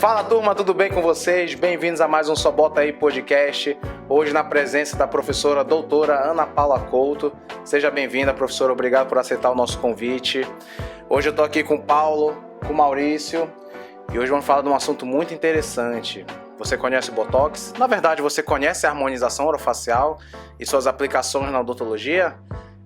Fala turma, tudo bem com vocês? Bem-vindos a mais um Só Bota Aí podcast. Hoje na presença da professora doutora Ana Paula Couto. Seja bem-vinda, professora, obrigado por aceitar o nosso convite. Hoje eu tô aqui com o Paulo, com o Maurício e hoje vamos falar de um assunto muito interessante. Você conhece o Botox? Na verdade, você conhece a harmonização orofacial e suas aplicações na odontologia?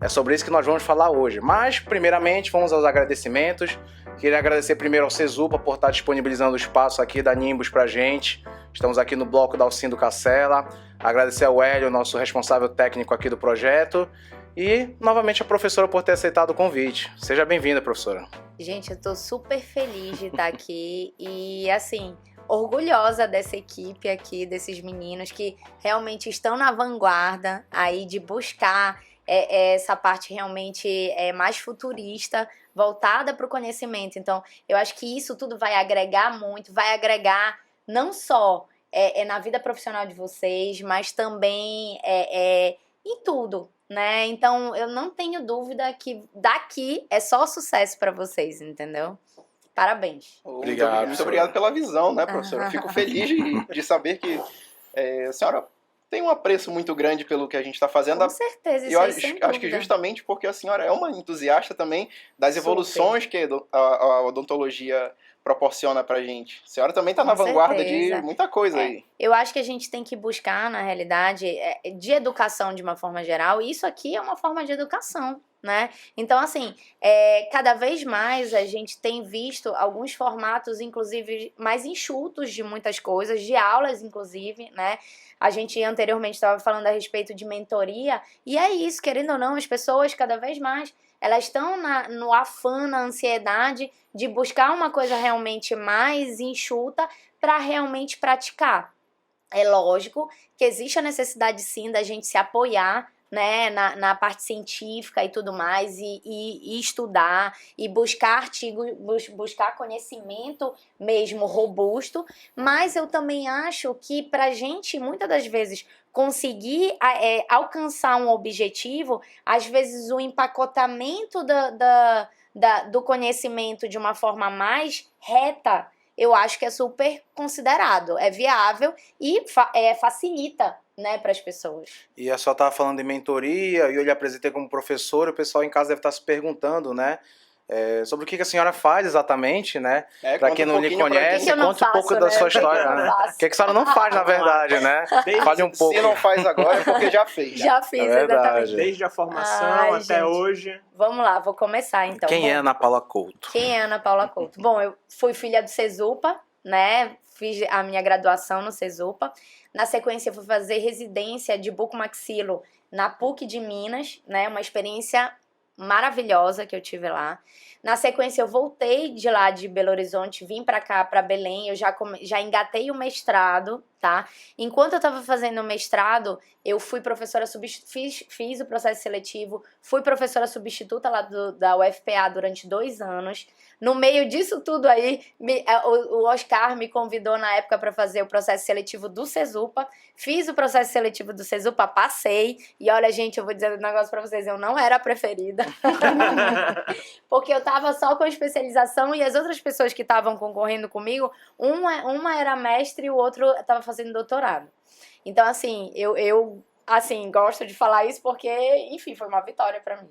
É sobre isso que nós vamos falar hoje. Mas, primeiramente, vamos aos agradecimentos. Queria agradecer primeiro ao Cesupa por estar disponibilizando o espaço aqui da Nimbus pra gente. Estamos aqui no bloco da Alcindo Cacela. Agradecer ao Hélio, nosso responsável técnico aqui do projeto. E, novamente, a professora por ter aceitado o convite. Seja bem-vinda, professora. Gente, eu tô super feliz de estar aqui e, assim, orgulhosa dessa equipe aqui, desses meninos que realmente estão na vanguarda aí de buscar essa parte realmente mais futurista, voltada para o conhecimento. Então, eu acho que isso tudo vai agregar muito, vai agregar não só na vida profissional de vocês, mas também em tudo, né? Então, eu não tenho dúvida que daqui é só sucesso para vocês, entendeu? Parabéns. Obrigado. Muito obrigado pela visão, né, professora? Fico feliz de saber que a senhora tem um apreço muito grande pelo que a gente está fazendo. Com certeza, isso eu aí, sem acho que dúvida. justamente porque a senhora é uma entusiasta também das evoluções que a odontologia proporciona pra gente. A senhora também está na vanguarda de muita coisa aí. Eu acho que a gente tem que buscar, na realidade, de educação de uma forma geral, e isso aqui é uma forma de educação, né? Então, assim, cada vez mais a gente tem visto alguns formatos, inclusive, mais enxutos de muitas coisas, de aulas, inclusive, né? A gente anteriormente estava falando a respeito de mentoria, e é isso, querendo ou não, as pessoas cada vez mais, elas estão no afã, na ansiedade de buscar uma coisa realmente mais enxuta para realmente praticar. É lógico que existe a necessidade sim da gente se apoiar, né, na parte científica e tudo mais, e estudar, e buscar artigos, buscar conhecimento mesmo robusto, mas eu também acho que pra gente, muitas das vezes, conseguir alcançar um objetivo, às vezes o empacotamento do conhecimento de uma forma mais reta, eu acho que é super considerado, é viável e facilita, né, para as pessoas. E a senhora estava falando de mentoria, e eu lhe apresentei como professor, e o pessoal em casa deve estar se perguntando, né, sobre o que a senhora faz exatamente, né? Para quem não lhe conhece, conte um pouco da sua história, né? O que a senhora não faz, na verdade, né? Fale um pouco. Se não faz agora é porque já fez. Já fiz, exatamente. Desde a formação até gente. Hoje. Vamos lá, vou começar então. Quem é Ana Paula Couto? Quem é Ana Paula Couto? Bom, eu fui filha do Cesupa, né? Fiz a minha graduação no Cesupa. Na sequência, eu fui fazer residência de bucomaxilo na PUC de Minas, né? Uma experiência maravilhosa que eu tive lá. Na sequência, eu voltei de lá de Belo Horizonte, vim pra cá, pra Belém, eu já engatei o mestrado, tá? Enquanto eu tava fazendo o mestrado, eu fui professora fiz o processo seletivo, fui professora substituta lá da UFPA durante 2 anos. No meio disso tudo aí, o Oscar me convidou na época para fazer o processo seletivo do Cesupa. Fiz o processo seletivo do Cesupa, passei. E olha, gente, eu vou dizer um negócio para vocês, eu não era a preferida. Porque eu tava só com especialização e as outras pessoas que estavam concorrendo comigo, uma era mestre e o outro estava fazendo doutorado. Então, assim, eu gosto de falar isso porque, enfim, foi uma vitória para mim.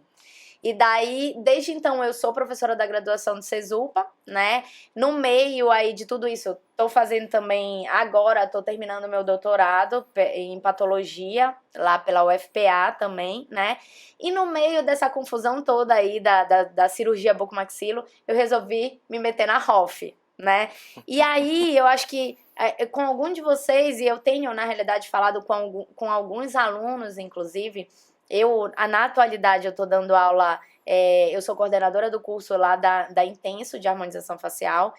E daí, desde então, eu sou professora da graduação do Cesupa, né? No meio aí de tudo isso, eu tô fazendo também, agora tô terminando meu doutorado em patologia, lá pela UFPA também, né? E no meio dessa confusão toda aí da cirurgia bucomaxilo, eu resolvi me meter na ROF, né? E aí, eu acho que com algum de vocês, e eu tenho, na realidade, falado com alguns alunos, inclusive, na atualidade, eu estou dando aula, eu sou coordenadora do curso lá da Intenso de Harmonização Facial.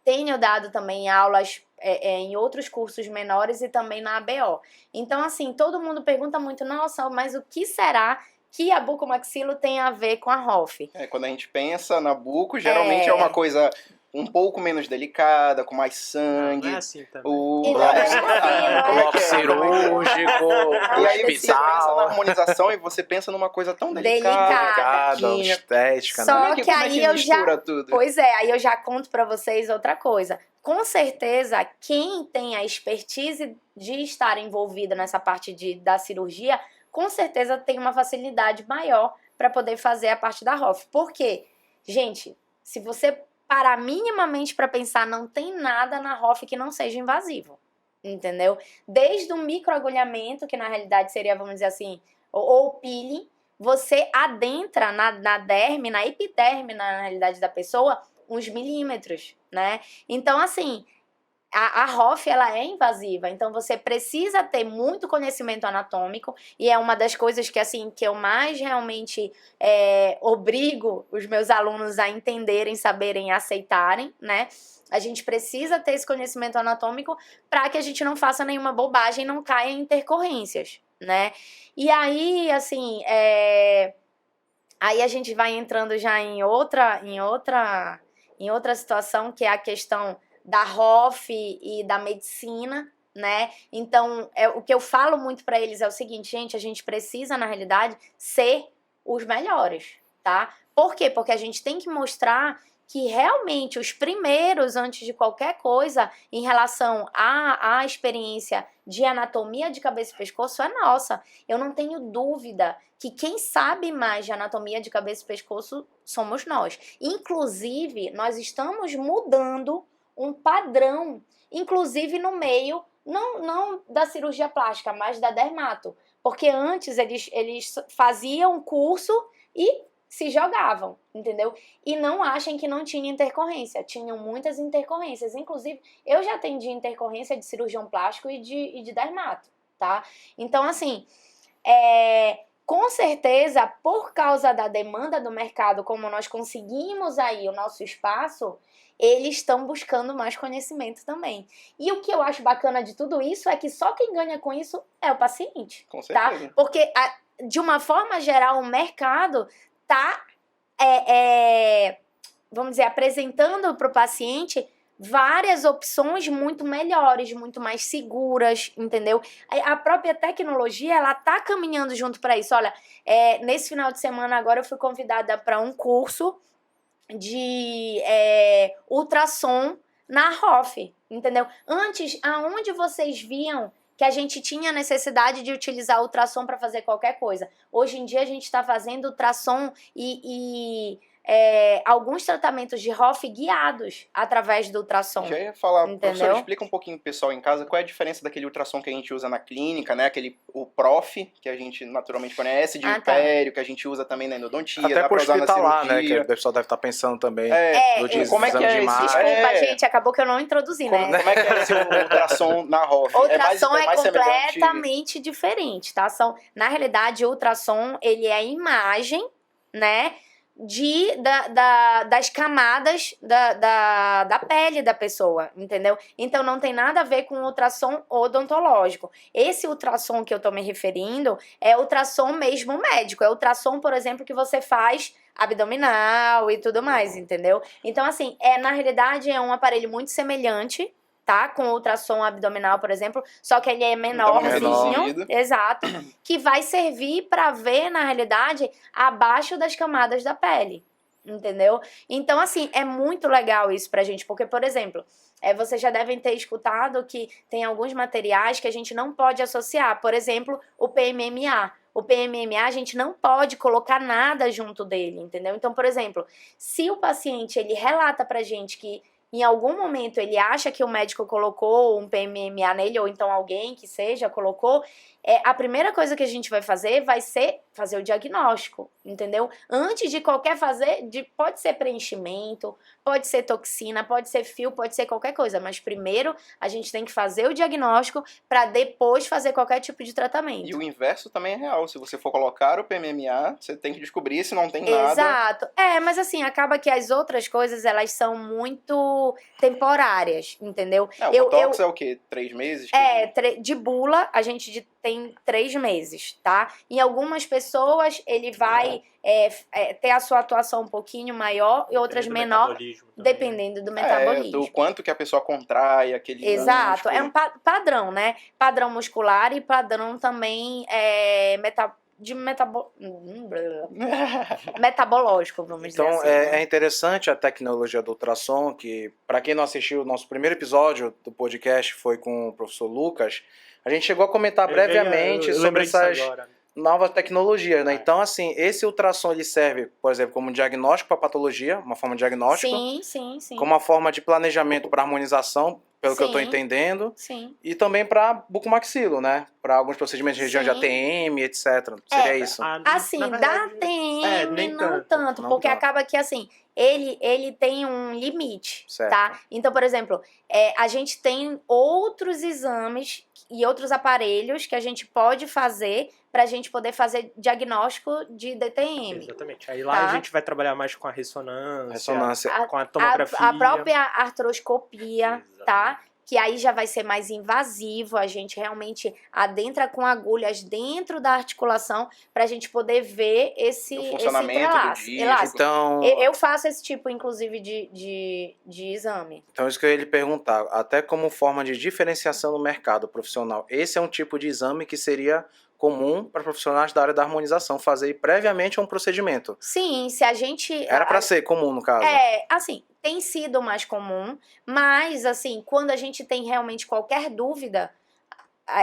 Tenho dado também aulas em outros cursos menores e também na ABO. Então, assim, todo mundo pergunta muito, nossa, mas o que será que a bucomaxilo tem a ver com a ROF? Quando a gente pensa na buco, geralmente é uma coisa um pouco menos delicada, com mais sangue. Não é assim também. O bloco cirúrgico, e aí você pensa na hospital. harmonização e você pensa numa coisa tão delicada. Delicada, estética, Só né? que aí eu já... Tudo? Pois é, aí eu já conto pra vocês outra coisa. Com certeza, quem tem a expertise de estar envolvida nessa parte da cirurgia, com certeza tem uma facilidade maior para poder fazer a parte da ROF. Por quê? Gente, se você parar minimamente para pensar, não tem nada na ROF que não seja invasivo, entendeu? Desde o microagulhamento, que na realidade seria, vamos dizer assim, ou peeling, você adentra na derme, na epiderme, na realidade da pessoa, uns milímetros, né? Então, assim, a ROF, ela é invasiva, então você precisa ter muito conhecimento anatômico, e é uma das coisas que, assim, que eu mais realmente obrigo os meus alunos a entenderem, saberem, aceitarem, né? A gente precisa ter esse conhecimento anatômico para que a gente não faça nenhuma bobagem e não caia em intercorrências, né? E aí, assim, aí a gente vai entrando já em outra situação, que é a questão da ROF e da medicina, né? Então, o que eu falo muito para eles é o seguinte, gente, a gente precisa, na realidade, ser os melhores, tá? Por quê? Porque a gente tem que mostrar que realmente os primeiros, antes de qualquer coisa, em relação à experiência de anatomia de cabeça e pescoço, é nossa. Eu não tenho dúvida que quem sabe mais de anatomia de cabeça e pescoço somos nós. Inclusive, nós estamos mudando um padrão, inclusive no meio, não da cirurgia plástica, mas da dermato. Porque antes eles faziam um curso e se jogavam, entendeu? E não achem que não tinha intercorrência. Tinham muitas intercorrências. Inclusive, eu já atendi intercorrência de cirurgião plástico e de dermato, tá? Então, assim, com certeza, por causa da demanda do mercado, como nós conseguimos aí o nosso espaço, eles estão buscando mais conhecimento também. E o que eu acho bacana de tudo isso é que só quem ganha com isso é o paciente. Com certeza. Tá? Porque, de uma forma geral, o mercado tá, vamos dizer, apresentando para o paciente várias opções muito melhores, muito mais seguras, entendeu? A própria tecnologia, ela tá caminhando junto para isso. Olha, nesse final de semana agora eu fui convidada para um curso de ultrassom na ROF, entendeu? Antes, aonde vocês viam que a gente tinha necessidade de utilizar ultrassom para fazer qualquer coisa? Hoje em dia a gente está fazendo ultrassom e alguns tratamentos de ROF guiados através do ultrassom. Já ia falar, entendeu? professor, explica um pouquinho pro pessoal em casa qual é a diferença daquele ultrassom que a gente usa na clínica, né? O PROF, que a gente naturalmente conhece, de império, que a gente usa também na endodontia, até dá pra usar na hospitalar, cirurgia. né? Que o pessoal deve estar pensando também no como é que é esse? Desculpa, gente, acabou que eu não introduzi, né? Como é que é esse ultrassom na ROF? Ultrassom é mais completamente diferente, tá? Na realidade, o ultrassom, ele é a imagem, né, das camadas da pele da pessoa, entendeu? Então não tem nada a ver com ultrassom odontológico. Esse ultrassom que eu tô me referindo é ultrassom mesmo médico, é ultrassom, por exemplo, que você faz abdominal e tudo mais, entendeu? Então, assim, na realidade é um aparelho muito semelhante, tá? Com ultrassom abdominal, por exemplo, só que ele é menorzinho, exato, que vai servir para ver, na realidade, abaixo das camadas da pele, entendeu? Então, assim, é muito legal isso pra gente, porque, por exemplo, vocês já devem ter escutado que tem alguns materiais que a gente não pode associar, por exemplo, o PMMA. O PMMA, a gente não pode colocar nada junto dele, entendeu? Então, por exemplo, se o paciente, ele relata pra gente que em algum momento ele acha que o médico colocou um PMMA nele, ou então alguém que seja colocou, a primeira coisa que a gente vai fazer ser fazer o diagnóstico, entendeu? Antes de pode ser preenchimento, pode ser toxina, pode ser fio, pode ser qualquer coisa, mas primeiro a gente tem que fazer o diagnóstico para depois fazer qualquer tipo de tratamento. E o inverso também é real, se você for colocar o PMMA, você tem que descobrir se não tem nada. Exato, mas assim, acaba que as outras coisas, elas são muito temporárias, entendeu? O Botox é o quê? 3 meses? De bula, a gente tem 3 meses, tá? Em algumas pessoas, ele vai ter a sua atuação um pouquinho maior e outras menor, dependendo do metabolismo. Do quanto que a pessoa contrai aquele Exato, músculo. é um padrão, né? Padrão muscular e padrão também metabológico, vamos dizer assim. Então, é interessante a tecnologia do ultrassom, que, para quem não assistiu, o nosso primeiro episódio do podcast foi com o professor Lucas. A gente chegou a comentar brevemente sobre essas novas tecnologias, né? Então, assim, esse ultrassom ele serve, por exemplo, como diagnóstico para patologia, uma forma de diagnóstico. Sim. Como uma forma de planejamento para harmonização, pelo que eu estou entendendo. Sim. E também para bucomaxilo, né? Para alguns procedimentos de região de ATM, etc. Seria isso. Assim, da ATM não tanto, porque acaba que, assim, ele tem um limite, certo. Tá? Então, por exemplo, a gente tem outros exames e outros aparelhos que a gente pode fazer para a gente poder fazer diagnóstico de DTM. Exatamente. Aí lá a gente vai trabalhar mais com a ressonância. Com a tomografia. A própria artroscopia, tá? Que aí já vai ser mais invasivo, a gente realmente adentra com agulhas dentro da articulação para a gente poder ver esse funcionamento do disco. Então, eu faço esse tipo, inclusive, de exame. Então, isso que eu ia lhe perguntar, até como forma de diferenciação no mercado profissional, esse é um tipo de exame que seria comum para profissionais da área da harmonização fazer previamente um procedimento? Sim, se a gente... Era para ser comum, no caso. Assim, tem sido mais comum, mas, assim, quando a gente tem realmente qualquer dúvida,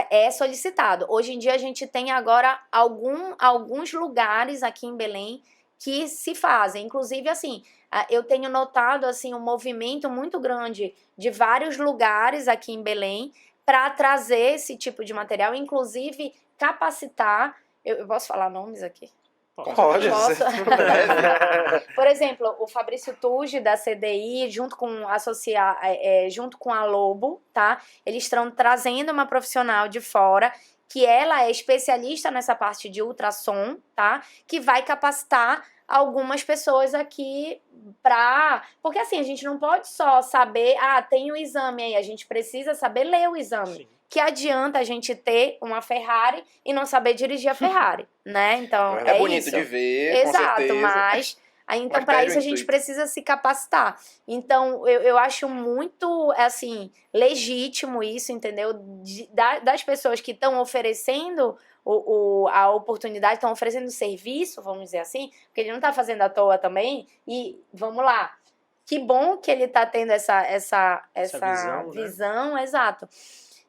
é solicitado. Hoje em dia, a gente tem agora alguns lugares aqui em Belém que se fazem. Inclusive, assim, eu tenho notado, assim, um movimento muito grande de vários lugares aqui em Belém para trazer esse tipo de material, inclusive capacitar. Eu posso falar nomes aqui? Pode. Por exemplo, o Fabrício Tuge, da CDI, junto com a Lobo, tá? Eles estão trazendo uma profissional de fora, que ela é especialista nessa parte de ultrassom, tá? Que vai capacitar algumas pessoas aqui porque assim, a gente não pode só saber, tem um exame aí, a gente precisa saber ler o exame. Sim. Que adianta a gente ter uma Ferrari e não saber dirigir a Ferrari, né? Então, é bonito de ver, exato, com certeza. Mas para isso a gente precisa se capacitar. Então, eu acho muito, assim, legítimo isso, entendeu? Das pessoas que estão oferecendo a oportunidade, estão oferecendo serviço, vamos dizer assim, porque ele não está fazendo à toa também. E, vamos lá, que bom que ele está tendo essa visão, né? Exato.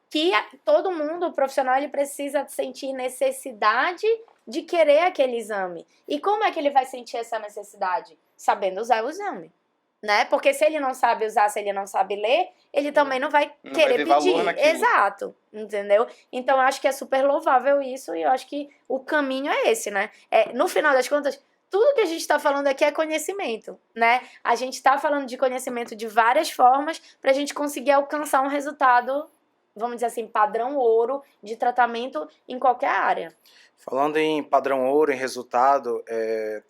Que todo mundo, o profissional, ele precisa sentir necessidade de querer aquele exame. E como é que ele vai sentir essa necessidade? Sabendo usar o exame, né? Porque se ele não sabe usar, se ele não sabe ler, ele também não vai querer pedir. Exato, entendeu? Então, eu acho que é super louvável isso e eu acho que o caminho é esse, né? No final das contas, tudo que a gente está falando aqui é conhecimento, né? A gente está falando de conhecimento de várias formas para a gente conseguir alcançar um resultado, vamos dizer assim, padrão ouro de tratamento em qualquer área. Falando em padrão ouro, em resultado,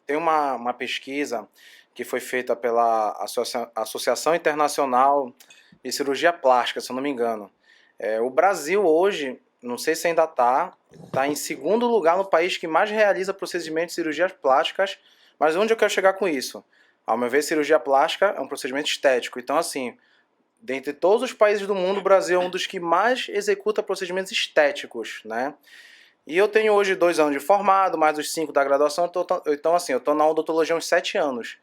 tem uma pesquisa que foi feita pela Associação Internacional de Cirurgia Plástica, se eu não me engano. O Brasil hoje, não sei se ainda está em segundo lugar no país que mais realiza procedimentos de cirurgias plásticas, mas onde eu quero chegar com isso? Ao meu ver, cirurgia plástica é um procedimento estético, então assim... Dentre todos os países do mundo, o Brasil é um dos que mais executa procedimentos estéticos, né? E eu tenho hoje 2 anos de formado, mais os 5 da graduação, então assim, eu estou na odontologia há uns 7 anos.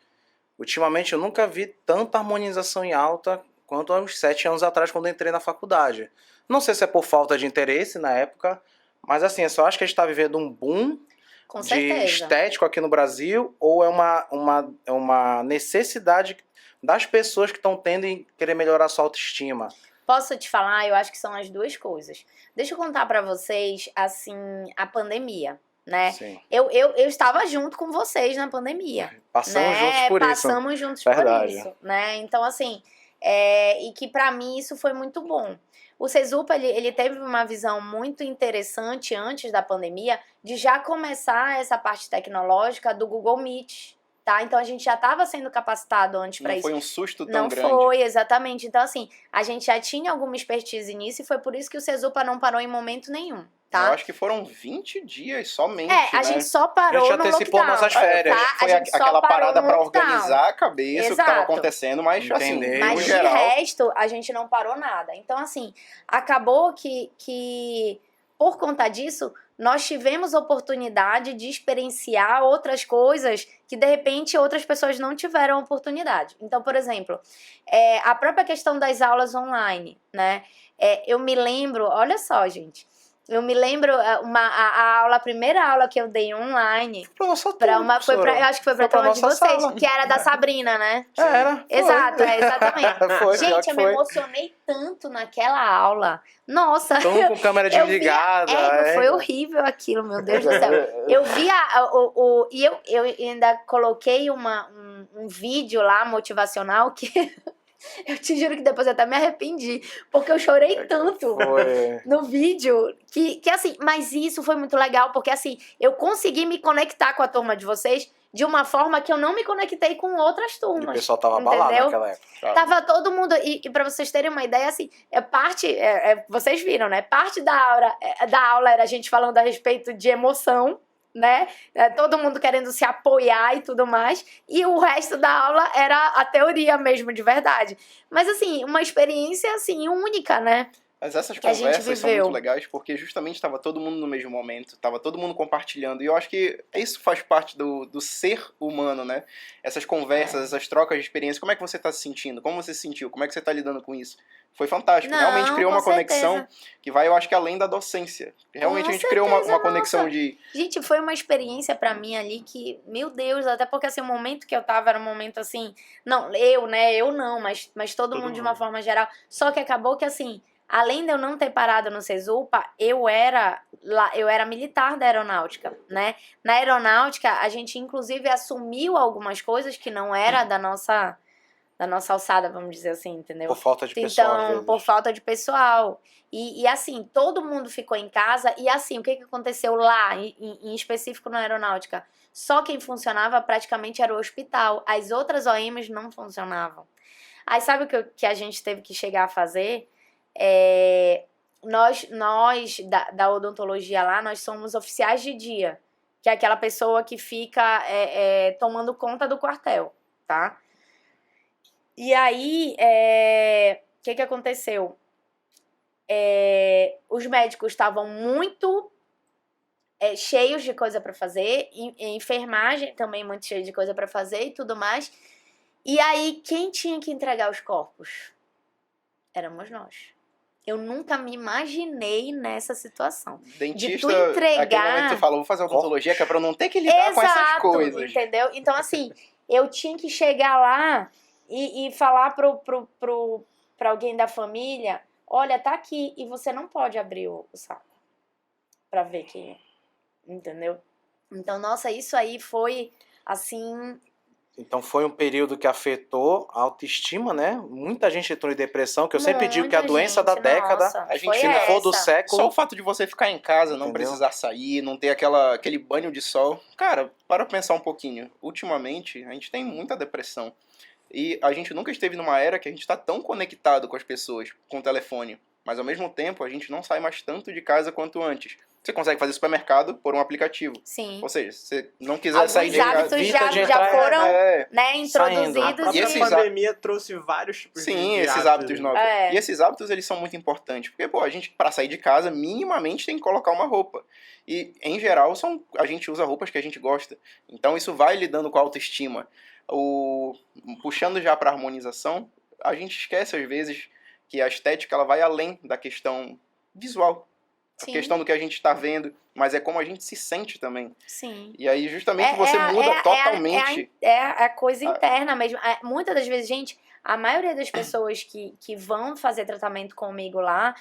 Ultimamente eu nunca vi tanta harmonização em alta quanto há uns 7 anos atrás, quando eu entrei na faculdade. Não sei se é por falta de interesse na época, mas assim, eu só acho que a gente está vivendo um boom de estético aqui no Brasil, ou é uma necessidade das pessoas que estão tendo em querer melhorar a sua autoestima? Posso te falar? Eu acho que são as duas coisas. Deixa eu contar pra vocês, assim, a pandemia, né? Sim. Eu estava junto com vocês na pandemia. Passamos juntos por isso. Passamos juntos por isso, né? Então, assim, e que pra mim isso foi muito bom. O Cesupa, ele teve uma visão muito interessante antes da pandemia de já começar essa parte tecnológica do Google Meet, tá? Então, a gente já estava sendo capacitado antes para isso. Não foi um susto tão grande. Não foi, exatamente. Então, assim, a gente já tinha alguma expertise nisso e foi por isso que o Cesupa não parou em momento nenhum, tá? Eu acho que foram 20 dias somente, a gente só parou no antecipou nossas férias. Tá? Foi aquela parada pra organizar a cabeça, o que tava acontecendo, mas assim, mas no geral... de resto, a gente não parou nada. Então, assim, acabou que por conta disso, nós tivemos oportunidade de experienciar outras coisas que, de repente, outras pessoas não tiveram oportunidade. Então, por exemplo, a própria questão das aulas online, né? Eu me lembro, olha só, gente, eu me lembro a primeira aula que eu dei online. Pra nossa turma, eu acho que foi pra turma de vocês, sala. Que era da Sabrina, né? Era. Exato, exatamente. Foi, gente, eu me emocionei tanto naquela aula. Nossa. Todo com câmera desligada. Foi horrível aquilo, meu Deus do céu. Eu vi e eu ainda coloquei um vídeo lá motivacional que... Eu te juro que depois eu até me arrependi, porque eu chorei tanto no vídeo, que assim, mas isso foi muito legal, porque assim, eu consegui me conectar com a turma de vocês de uma forma que eu não me conectei com outras turmas. O pessoal tava abalado naquela época. Tava todo mundo, e pra vocês terem uma ideia, assim, vocês viram, né? Parte da aula era a gente falando a respeito de emoção, né? Todo mundo querendo se apoiar e tudo mais, e o resto da aula era a teoria mesmo, de verdade. Mas assim, uma experiência assim única, né? Mas essas conversas são muito legais porque justamente estava todo mundo no mesmo momento, estava todo mundo compartilhando. E eu acho que isso faz parte do ser humano, né? Essas conversas, essas trocas de experiência. Como é que você está se sentindo? Como você se sentiu? Como é que você está lidando com isso? Foi fantástico. Realmente criou uma conexão que vai, eu acho que além da docência. Realmente a gente criou uma conexão de... Gente, foi uma experiência pra mim ali que, meu Deus, até porque assim, o momento que eu tava era um momento assim... Não, eu não, mas todo mundo de uma forma geral. Só que acabou que assim... Além de eu não ter parado no Cesupa, eu era militar da aeronáutica, né? Na aeronáutica, a gente inclusive assumiu algumas coisas que não era da nossa alçada, vamos dizer assim, entendeu? Por falta de pessoal. Então, por falta de pessoal. E assim, todo mundo ficou em casa. E assim, o que aconteceu lá, em específico na aeronáutica? Só quem funcionava praticamente era o hospital. As outras OMs não funcionavam. Aí sabe o que a gente teve que chegar a fazer? Nós da odontologia lá, nós somos oficiais de dia, que é aquela pessoa que fica tomando conta do quartel, tá? E aí, o que aconteceu? Os médicos estavam muito cheios de coisa para fazer, enfermagem também muito cheia de coisa para fazer e tudo mais. E aí, quem tinha que entregar os corpos? Éramos nós. Eu nunca me imaginei nessa situação. Dentista, de tu entregar... aquele momento tu falou, vou fazer odontologia, que é pra eu não ter que lidar com essas coisas. Entendeu? Então, assim, eu tinha que chegar lá e falar pra alguém da família, olha, tá aqui, e você não pode abrir o saco pra ver quem é. Entendeu? Então, nossa, isso aí foi, assim... Então foi um período que afetou a autoestima, né? Muita gente entrou em depressão, que eu sempre digo que a doença da década, a gente se não for do século... Só o fato de você ficar em casa, não precisar sair, não ter aquele banho de sol... Cara, para pensar um pouquinho. Ultimamente, a gente tem muita depressão. E a gente nunca esteve numa era que a gente está tão conectado com as pessoas, com o telefone. Mas ao mesmo tempo, a gente não sai mais tanto de casa quanto antes. Você consegue fazer supermercado por um aplicativo. Sim. Ou seja, se você não quiser sair de casa... Alguns hábitos já foram né, introduzidos. E a pandemia trouxe vários tipos de esses hábitos novos. E esses hábitos, eles são muito importantes. Porque, a gente, para sair de casa, minimamente tem que colocar uma roupa. E, em geral, a gente usa roupas que a gente gosta. Então, isso vai lidando com a autoestima. Puxando já para a harmonização, a gente esquece, às vezes, que a estética ela vai além da questão visual. A questão do que a gente está vendo, mas é como a gente se sente também. Sim. E aí, justamente, você muda totalmente. É a coisa interna mesmo. Muitas das vezes, gente, a maioria das pessoas que vão fazer tratamento comigo lá,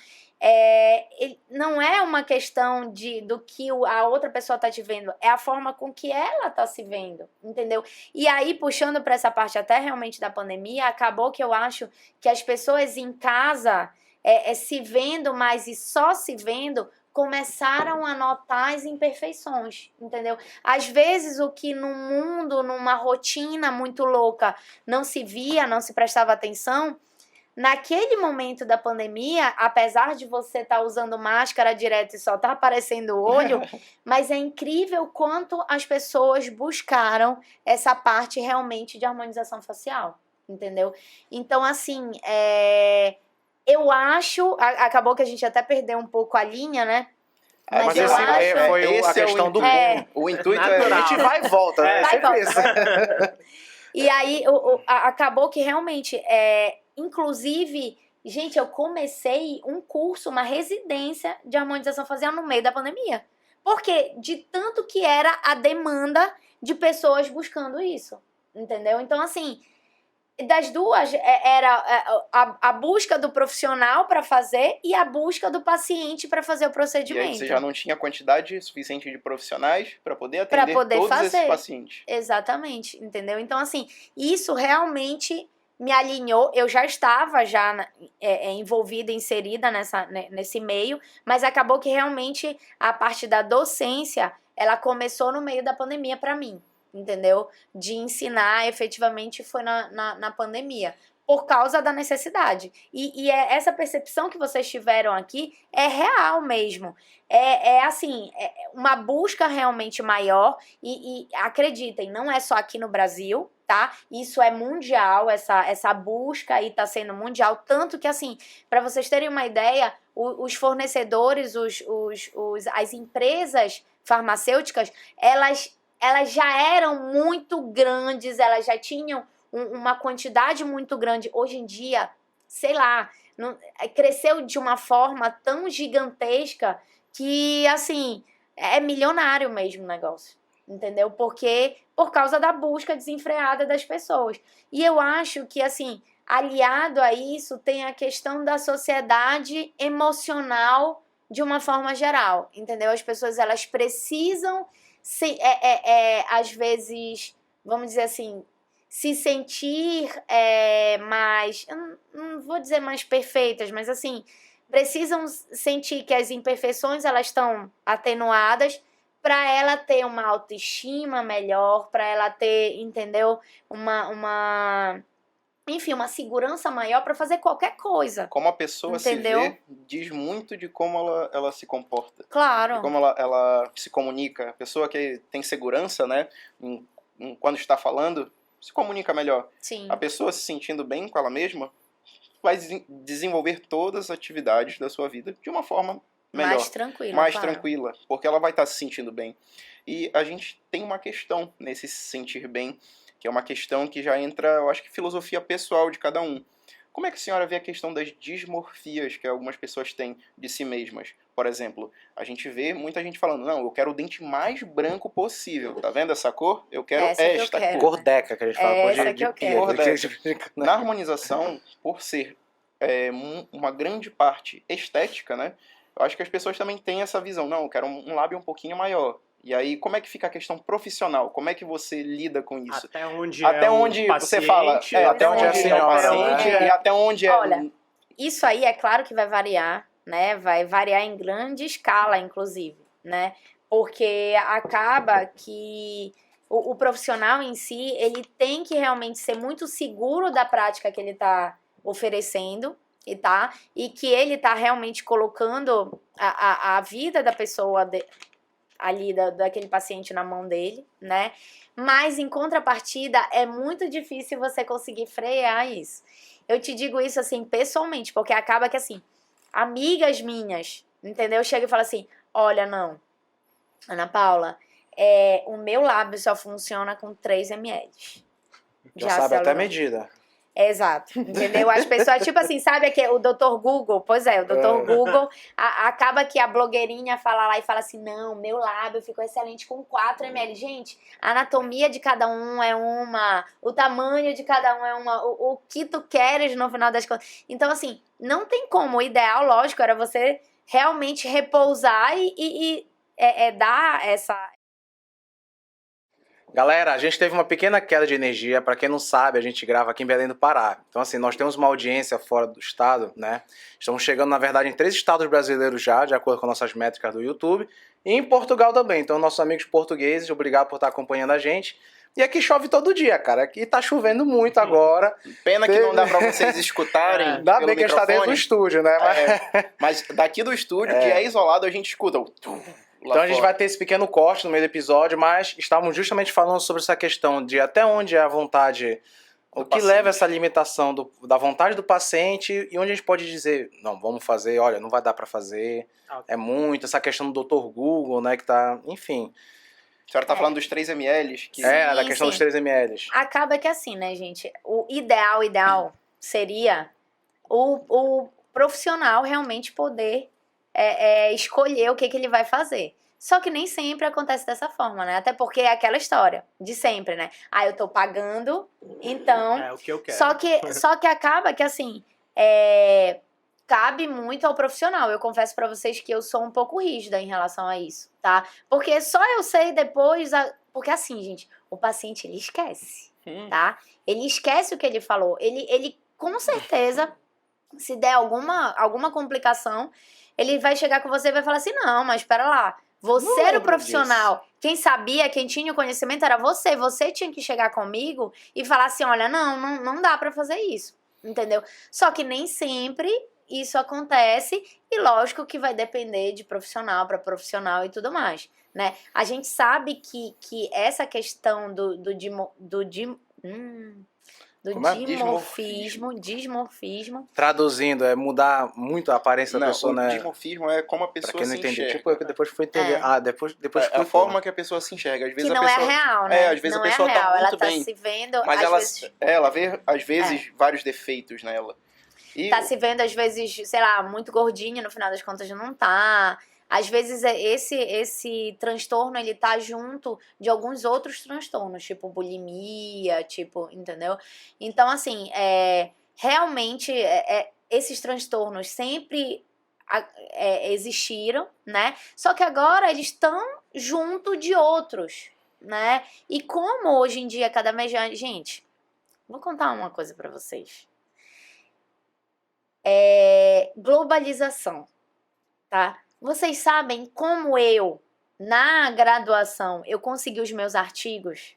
não é uma questão do que a outra pessoa tá te vendo, é a forma com que ela tá se vendo, entendeu? E aí, puxando para essa parte até realmente da pandemia, acabou que eu acho que as pessoas em casa... se vendo mais e só se vendo, começaram a notar as imperfeições, entendeu? Às vezes o que no mundo, numa rotina muito louca, não se via, não se prestava atenção, naquele momento da pandemia, apesar de você estar usando máscara direto e só tá aparecendo o olho, mas é incrível quanto as pessoas buscaram essa parte realmente de harmonização facial, entendeu? Então, assim, eu acho... Acabou que a gente até perdeu um pouco a linha, né? Mas esse foi a questão do boom. O intuito natural. A gente vai e volta, né? Vai e volta. E aí, acabou que realmente, inclusive, gente, eu comecei um curso, uma residência de harmonização facial no meio da pandemia. Porque de tanto que era a demanda de pessoas buscando isso, entendeu? Então, assim, das duas, era a busca do profissional para fazer e a busca do paciente para fazer o procedimento. E aí você já não tinha quantidade suficiente de profissionais para poder atender todos esses pacientes. Exatamente, entendeu? Então, assim, isso realmente me alinhou. Eu já estava envolvida, inserida nesse meio, mas acabou que realmente a parte da docência, ela começou no meio da pandemia para mim. Entendeu? De ensinar efetivamente foi na pandemia, por causa da necessidade. E essa percepção que vocês tiveram aqui é real mesmo. Assim, uma busca realmente maior e acreditem, não é só aqui no Brasil, tá? Isso é mundial, essa busca aí tá sendo mundial, tanto que, assim, para vocês terem uma ideia, os fornecedores, as empresas farmacêuticas, elas já eram muito grandes, elas já tinham uma quantidade muito grande. Hoje em dia, sei lá, cresceu de uma forma tão gigantesca que, assim, é milionário mesmo o negócio, entendeu? Porque por causa da busca desenfreada das pessoas. E eu acho que, assim, aliado a isso, tem a questão da sociedade emocional de uma forma geral, entendeu? As pessoas, elas precisam... às vezes, vamos dizer assim, se sentir mais, eu não vou dizer mais perfeitas, mas assim, precisam sentir que as imperfeições elas estão atenuadas para ela ter uma autoestima melhor, para ela ter, entendeu? Enfim, uma segurança maior para fazer qualquer coisa. Como a pessoa entendeu? Se vê, diz muito de como ela se comporta. Claro. De como ela se comunica. A pessoa que tem segurança, né, quando está falando, se comunica melhor. Sim. A pessoa se sentindo bem com ela mesma vai desenvolver todas as atividades da sua vida de uma forma melhor. Mais tranquila. Mais tranquila, porque ela vai estar se sentindo bem. E a gente tem uma questão nesse se sentir bem, que é uma questão que já entra, eu acho que filosofia pessoal de cada um. Como é que a senhora vê a questão das dismorfias que algumas pessoas têm de si mesmas? Por exemplo, a gente vê muita gente falando, não, eu quero o dente mais branco possível. Tá vendo essa cor? Eu quero esta cor. Gordeca, que a gente fala. Essa que eu quero. Na harmonização, por ser uma grande parte estética, né? Eu acho que as pessoas também têm essa visão. Não, eu quero um lábio um pouquinho maior. E aí, como é que fica a questão profissional? Como é que você lida com isso? Até onde você fala, até onde é a senhora, e até onde é... Olha, isso aí é claro que vai variar, né? Vai variar em grande escala, inclusive, né? Porque acaba que o profissional em si, ele tem que realmente ser muito seguro da prática que ele está oferecendo, e que ele está realmente colocando a vida da pessoa... ali daquele paciente na mão dele, né? Mas, em contrapartida, é muito difícil você conseguir frear isso. Eu te digo isso, assim, pessoalmente, porque acaba que, assim, amigas minhas, entendeu? Chega e fala assim, olha, não, Ana Paula, o meu lábio só funciona com 3 ml. Já sabe até a medida. Exato, entendeu? As pessoas, tipo assim, sabe que o Dr. Google? Pois é, o Dr. Google, acaba que a blogueirinha fala lá e fala assim, não, meu lábio ficou excelente com 4 ml. Gente, a anatomia de cada um é uma, o tamanho de cada um é uma, o que tu queres no final das contas. Então, assim, não tem como, o ideal, lógico, era você realmente repousar e dar essa... Galera, a gente teve uma pequena queda de energia. Para quem não sabe, a gente grava aqui em Belém do Pará. Então, assim, nós temos uma audiência fora do estado, né? Estamos chegando, na verdade, em 3 estados brasileiros já, de acordo com nossas métricas do YouTube. E em Portugal também. Então, nossos amigos portugueses, obrigado por estar acompanhando a gente. E aqui chove todo dia, cara. Aqui tá chovendo muito agora. Pena que não dá pra vocês escutarem. Ainda bem que a gente tá dentro do estúdio, né? Mas daqui do estúdio, que é isolado, a gente escuta o... Então a gente vai ter esse pequeno corte no meio do episódio, mas estávamos justamente falando sobre essa questão de até onde é a vontade, o que leva essa limitação da vontade do paciente e onde a gente pode dizer, não, vamos fazer, olha, não vai dar para fazer, é muito, essa questão do Dr. Google, né, que tá, enfim. A senhora tá falando dos 3 ml? Que... da questão dos 3 ml. Acaba que assim, né, gente, o ideal seria o profissional realmente poder escolher o que ele vai fazer. Só que nem sempre acontece dessa forma, né? Até porque é aquela história de sempre, né? Eu tô pagando, então... É o que eu quero. Só que acaba que, assim, cabe muito ao profissional. Eu confesso pra vocês que eu sou um pouco rígida em relação a isso, tá? Porque só eu sei depois... Porque assim, gente, o paciente, ele esquece, tá? Ele esquece o que ele falou. Ele com certeza, se der alguma complicação... Ele vai chegar com você e vai falar assim, não, mas espera lá, você era o profissional, quem sabia, quem tinha o conhecimento era você tinha que chegar comigo e falar assim, olha, não dá pra fazer isso, entendeu? Só que nem sempre isso acontece e lógico que vai depender de profissional para profissional e tudo mais, né? A gente sabe que essa questão do dismorfismo. Traduzindo, é mudar muito a aparência da pessoa, né? O dismorfismo é como a pessoa se enxerga. Tipo, eu depois fui entender. Depois a forma que a pessoa se enxerga. Às vezes que não a pessoa, é real, né? Às vezes a pessoa tá muito ela tá bem. Se vendo, Mas ela vê, às vezes, vários defeitos nela. Tá se vendo, às vezes, sei lá, muito gordinho, no final das contas não tá. Às vezes esse transtorno, ele tá junto de alguns outros transtornos, tipo bulimia, entendeu? Então, assim, realmente, esses transtornos sempre existiram, né? Só que agora eles estão junto de outros, né? E como hoje em dia, cada vez... Gente, vou contar uma coisa pra vocês. Globalização, tá? Vocês sabem como na graduação, eu consegui os meus artigos?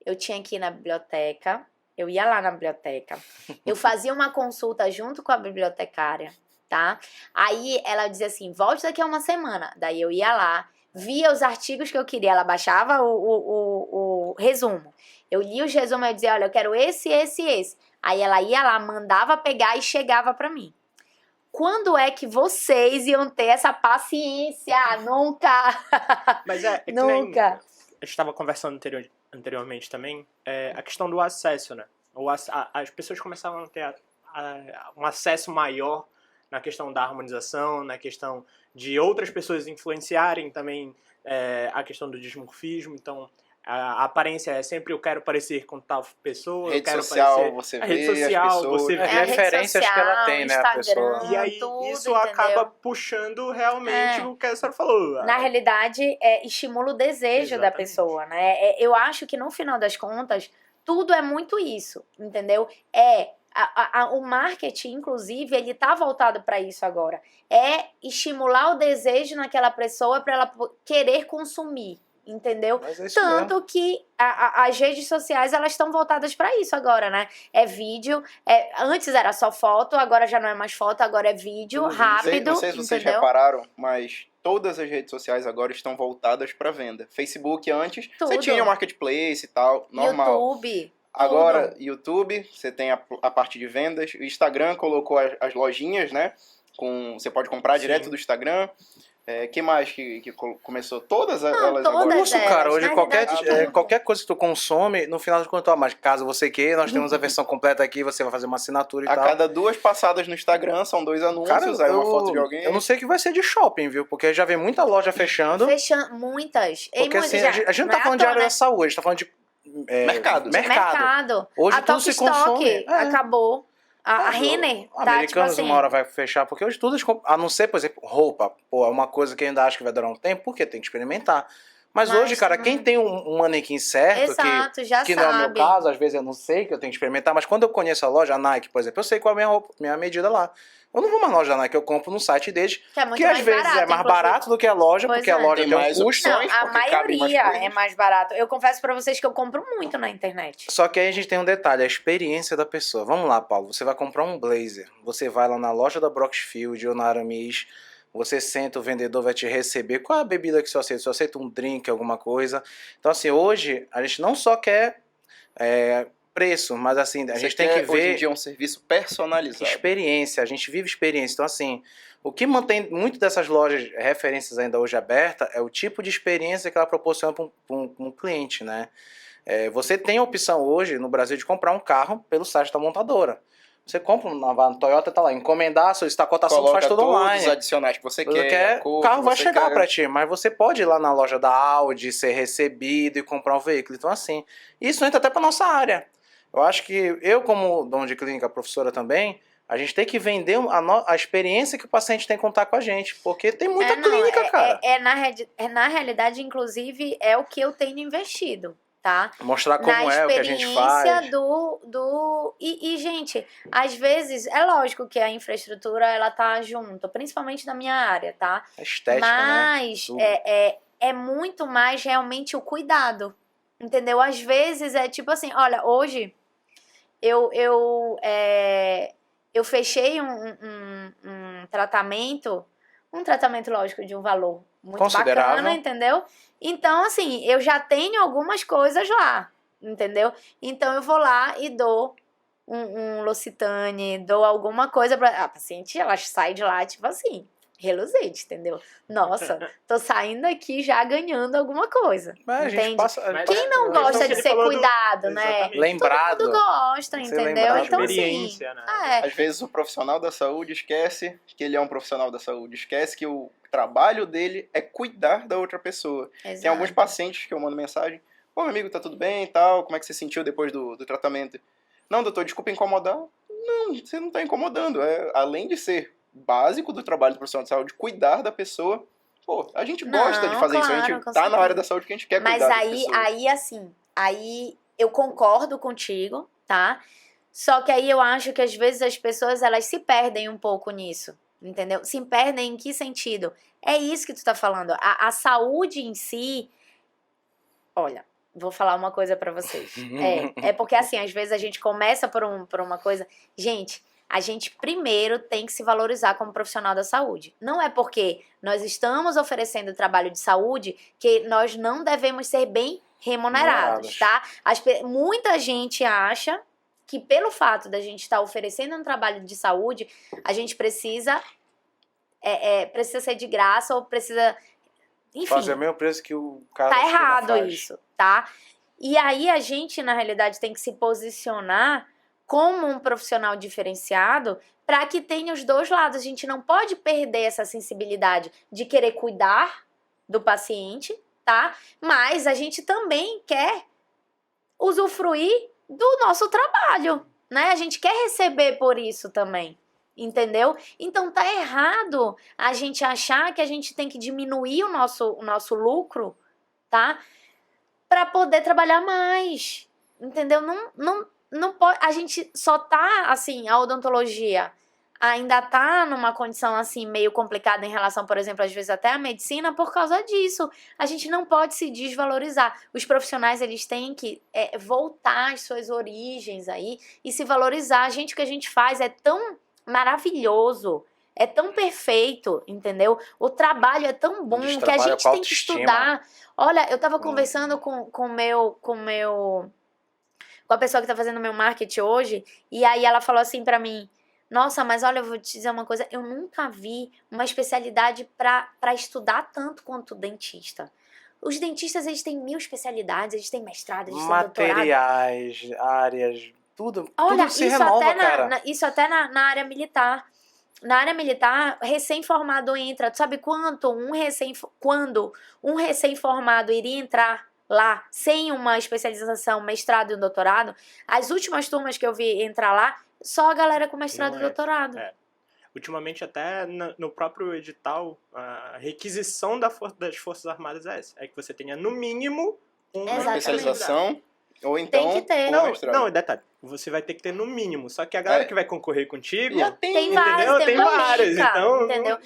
Eu tinha que ir na biblioteca, eu ia lá na biblioteca, eu fazia uma consulta junto com a bibliotecária, tá? Aí ela dizia assim, volte daqui a uma semana. Daí eu ia lá, via os artigos que eu queria, ela baixava o resumo. Eu lia os resumos e eu dizia, olha, eu quero esse. Aí ela ia lá, mandava pegar e chegava pra mim. Quando é que vocês iam ter essa paciência? Nunca! Mas nunca. A gente estava conversando anteriormente também, a questão do acesso, né? As pessoas começavam a ter um acesso maior na questão da harmonização, na questão de outras pessoas influenciarem também a questão do dismorfismo. Então, a aparência é sempre eu quero parecer com tal pessoa. Rede social, você vê rede social, você vê referências que ela tem, né, a pessoa. E aí isso acaba puxando realmente o que a senhora falou. Na realidade, estimula o desejo da pessoa, né? Eu acho que no final das contas, tudo é muito isso, entendeu? O marketing, inclusive, ele tá voltado para isso agora. Estimular o desejo naquela pessoa para ela querer consumir. Entendeu? Tanto mesmo. Que as redes sociais, elas estão voltadas para isso agora, né? Vídeo, antes era só foto, agora já não é mais foto, agora é vídeo, rápido, não sei se vocês repararam, mas todas as redes sociais agora estão voltadas para venda. Facebook antes, você tinha o marketplace e tal, normal. YouTube. Agora, YouTube, você tem a parte de vendas. O Instagram colocou as lojinhas, né? Você pode comprar direto do Instagram. Que mais que começou? Todas elas agora? Curso, cara, hoje qualquer coisa que tu consome, no final de contas, mas caso você queira, nós temos a versão completa aqui, você vai fazer uma assinatura e tal. A cada 2 passadas no Instagram, são 2 anúncios, cara, aí uma foto de alguém. Eu não sei o que vai ser de shopping, viu? Porque já vem muita loja fechando. Muitas. Porque assim, a gente não tá falando de área da saúde, a gente tá falando de mercado. Hoje a tudo se consome. Acabou. A Renner tá, Americanos tipo assim, uma hora vai fechar, porque hoje tudo, a não ser, por exemplo, roupa, é uma coisa que ainda acho que vai durar um tempo, porque tem que experimentar. Mas hoje, cara, quem tem um manequim certo, exato, já que sabe. não é o meu caso, às vezes eu não sei, que eu tenho que experimentar, mas quando eu conheço a loja, a Nike, por exemplo, eu sei qual é a minha medida lá. Eu não vou mais na loja da Nike, eu compro no site deles, que às vezes é mais barato do que a loja, porque a loja tem um custo. Não, a maioria é mais barato. Eu confesso pra vocês que eu compro muito na internet. Só que aí a gente tem um detalhe, a experiência da pessoa. Vamos lá, Paulo, você vai comprar um blazer, você vai lá na loja da Broxfield ou na Aramis, você senta, o vendedor vai te receber. Qual é a bebida que você aceita? Você aceita um drink, alguma coisa? Então, assim, hoje a gente não só quer preço, mas assim, a gente tem que ver... Hoje em dia é um serviço personalizado. Experiência, a gente vive experiência. Então, assim, o que mantém muito dessas lojas, referências ainda hoje abertas, é o tipo de experiência que ela proporciona para um cliente, né? Você tem a opção hoje, no Brasil, de comprar um carro pelo site da montadora. Você compra na Toyota, tá lá, encomendar, solicitar a cotação, faz tudo online. Os adicionais que você quer. O carro vai chegar para ti, mas você pode ir lá na loja da Audi, ser recebido e comprar um veículo. Então, assim, isso entra até para nossa área. Eu acho que eu, como dono de clínica, professora também, a gente tem que vender a experiência que o paciente tem que contar com a gente, porque tem muita clínica, cara. Na realidade, inclusive, é o que eu tenho investido. Tá? Mostrar como é o que a gente faz. Gente, às vezes, é lógico que a infraestrutura, ela tá junto, principalmente na minha área, tá? A estética, mas, né? é muito mais realmente o cuidado, entendeu? Às vezes, é tipo assim, olha, hoje, eu fechei um tratamento, lógico, de um valor muito bacana, entendeu? Então, assim, eu já tenho algumas coisas lá, entendeu? Então, eu vou lá e dou um L'Occitane, dou alguma coisa pra... A paciente, ela sai de lá, tipo assim, reluzente, entendeu? Nossa, tô saindo aqui já ganhando alguma coisa, entende? Quem não gosta de ser cuidado, né? Lembrado. Todo mundo gosta, entendeu? Então, assim... Né? Às vezes o profissional da saúde esquece que ele é um profissional da saúde, esquece que o trabalho dele é cuidar da outra pessoa. Exato. Tem alguns pacientes que eu mando mensagem, pô, meu amigo, tá tudo bem e tal, como é que você sentiu depois do tratamento? Não, doutor, desculpa incomodar. Não, você não tá incomodando. Além de ser básico do trabalho do profissional de saúde, cuidar da pessoa, pô, a gente gosta de fazer isso, a gente tá na área da saúde que a gente quer cuidar da pessoa. Mas aí eu concordo contigo, tá? Só que aí eu acho que às vezes as pessoas, elas se perdem um pouco nisso. Entendeu? Se perdem em que sentido? É isso que tu tá falando. A saúde em si... Olha, vou falar uma coisa pra vocês. É porque assim, às vezes a gente começa por uma coisa... Gente, a gente primeiro tem que se valorizar como profissional da saúde. Não é porque nós estamos oferecendo trabalho de saúde que nós não devemos ser bem remunerados, tá? Muita gente acha que pelo fato da gente estar oferecendo um trabalho de saúde, a gente precisa ser de graça ou precisa, enfim. Fazer o mesmo preço que o cara tá errado isso, tá? E aí a gente, na realidade, tem que se posicionar como um profissional diferenciado para que tenha os dois lados. A gente não pode perder essa sensibilidade de querer cuidar do paciente, tá? Mas a gente também quer usufruir do nosso trabalho, né? A gente quer receber por isso também, entendeu? Então tá errado a gente achar que a gente tem que diminuir o nosso lucro, tá? Para poder trabalhar mais, entendeu? Não pode, a gente só tá, assim, a odontologia ainda tá numa condição, assim, meio complicada em relação, por exemplo, às vezes até a medicina por causa disso. A gente não pode se desvalorizar. Os profissionais, eles têm que voltar às suas origens aí e se valorizar. Gente, o que a gente faz é tão maravilhoso, é tão perfeito, entendeu? O trabalho é tão bom que a gente tem que estudar. Olha, eu tava conversando com a pessoa que tá fazendo meu marketing hoje, e aí ela falou assim pra mim: nossa, mas olha, eu vou te dizer uma coisa, eu nunca vi uma especialidade pra estudar tanto quanto o dentista. Os dentistas, eles têm 1000 especialidades, eles têm mestrado, eles têm doutorado. Materiais, áreas, tudo se isso renova, até cara. Isso até na área militar. Na área militar, recém-formado entra. Tu sabe quando um recém-formado iria entrar lá sem uma especialização, mestrado e um doutorado? As últimas turmas que eu vi entrar lá, só a galera com mestrado e doutorado. ultimamente até no próprio edital, a requisição das Forças Armadas é essa. É que você tenha, no mínimo, uma especialização, ou então tem que ter. Não, detalhe. Você vai ter que ter no mínimo. Só que a galera que vai concorrer contigo... Já tem várias, tem várias. Então, entendeu?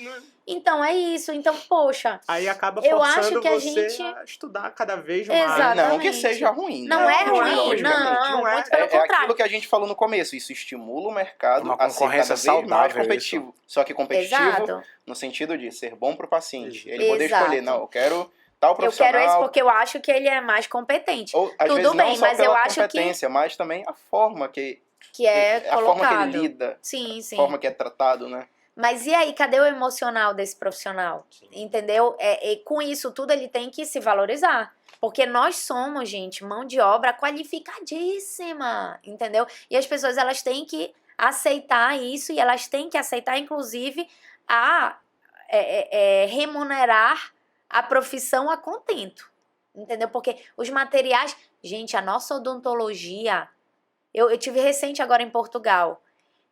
Então, é isso. Então, poxa... Aí acaba eu acho forçando que a você gente... a estudar cada vez mais. Exatamente. Não que seja ruim. Não é ruim, logicamente. não, muito pelo É contrário. aquilo que a gente falou no começo. Isso estimula o mercado Uma a ser concorrência cada vez mais saudável, competitivo. isso. Só que competitivo Exato. no sentido de ser bom pro paciente. Ele Exato. poder escolher, não, eu quero tal Eu profissional. quero esse porque eu acho que ele é mais competente. Ou, às Tudo vezes, bem, não só mas pela eu acho competência, mas também a forma que é a colocado. forma que ele lida, Sim, a sim. forma que é tratado, né? Mas e aí, cadê o emocional desse profissional? Sim. Entendeu? E com isso tudo ele tem que se valorizar. Porque nós somos, gente, mão de obra qualificadíssima, entendeu? E as pessoas, elas têm que aceitar isso e elas têm que aceitar, inclusive, remunerar a profissão a contento, entendeu? Porque os materiais... Gente, a nossa odontologia... Eu tive recente agora em Portugal.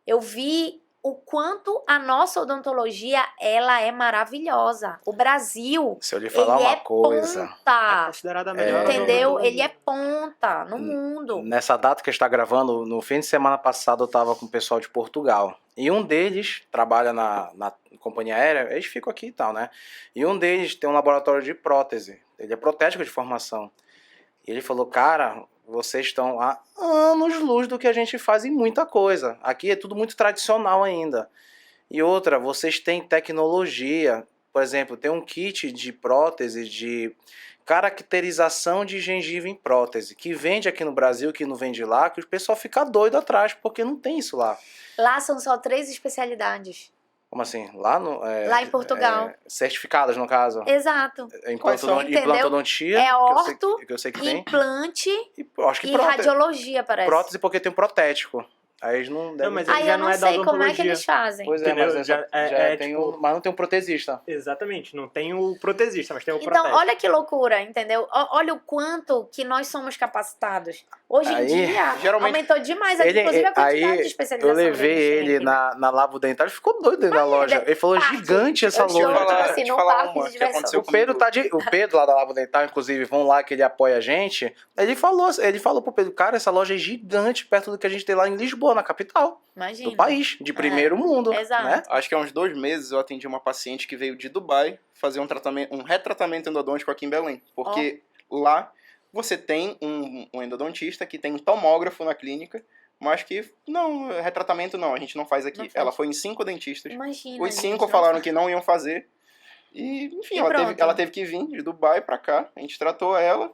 Eu vi o quanto a nossa odontologia, ela é maravilhosa. O Brasil, Se eu lhe falar ele uma é coisa... É ponta, considerada a melhor entendeu? odontologia. Ele é ponta no mundo. Nessa data que está gravando, no fim de semana passado, eu estava com o pessoal de Portugal. E um deles trabalha na companhia aérea, eles ficam aqui e tal, né? E um deles tem um laboratório de prótese. Ele é protético de formação. E ele falou, cara, vocês estão há anos-luz do que a gente faz em muita coisa. Aqui é tudo muito tradicional ainda. E outra, vocês têm tecnologia. Por exemplo, tem um kit de prótese de caracterização de gengiva em prótese, que vende aqui no Brasil, que não vende lá, que o pessoal fica doido atrás, porque não tem isso lá. Lá são só 3 especialidades. Como assim? Lá, Lá em Portugal. Certificadas, no caso. Exato. Implantodontia, É orto, que eu sei que tem. implante E acho que e radiologia, parece. prótese porque tem um protético. Aí eles não devem... mas Aí já eu não não é da sei como é que odontologia. eles fazem. Pois é, Entendeu? mas Já tem tipo... mas não tem um protesista. Exatamente, não tem o protesista, mas tem o Então, protético. olha que loucura, entendeu? Olha o quanto que nós somos capacitados. Hoje Aí, em dia, geralmente, aumentou demais, inclusive a quantidade de especialização. Eu levei deles, ele na Labo Dental, ele ficou doido dentro da loja. Ele falou, parte. gigante essa Eu estou, loja. tipo assim, num parque de que diversão. aconteceu O Pedro o Pedro lá da Labo Dental, inclusive, vão lá que ele apoia a gente. Ele falou pro Pedro, cara, essa loja é gigante perto do que a gente tem lá em Lisboa, na capital Imagina. do país, de primeiro mundo. Exato. Né? Acho que há uns 2 meses eu atendi uma paciente que veio de Dubai fazer um retratamento endodôntico aqui em Belém. Porque lá você tem um endodontista que tem um tomógrafo na clínica, mas que, não, retratamento não, a gente não faz aqui. Não faz. Ela foi em 5 dentistas. Imagina. Os 5 gente, falaram não que não iam fazer. E, enfim, E ela teve que vir de Dubai pra cá. A gente tratou ela.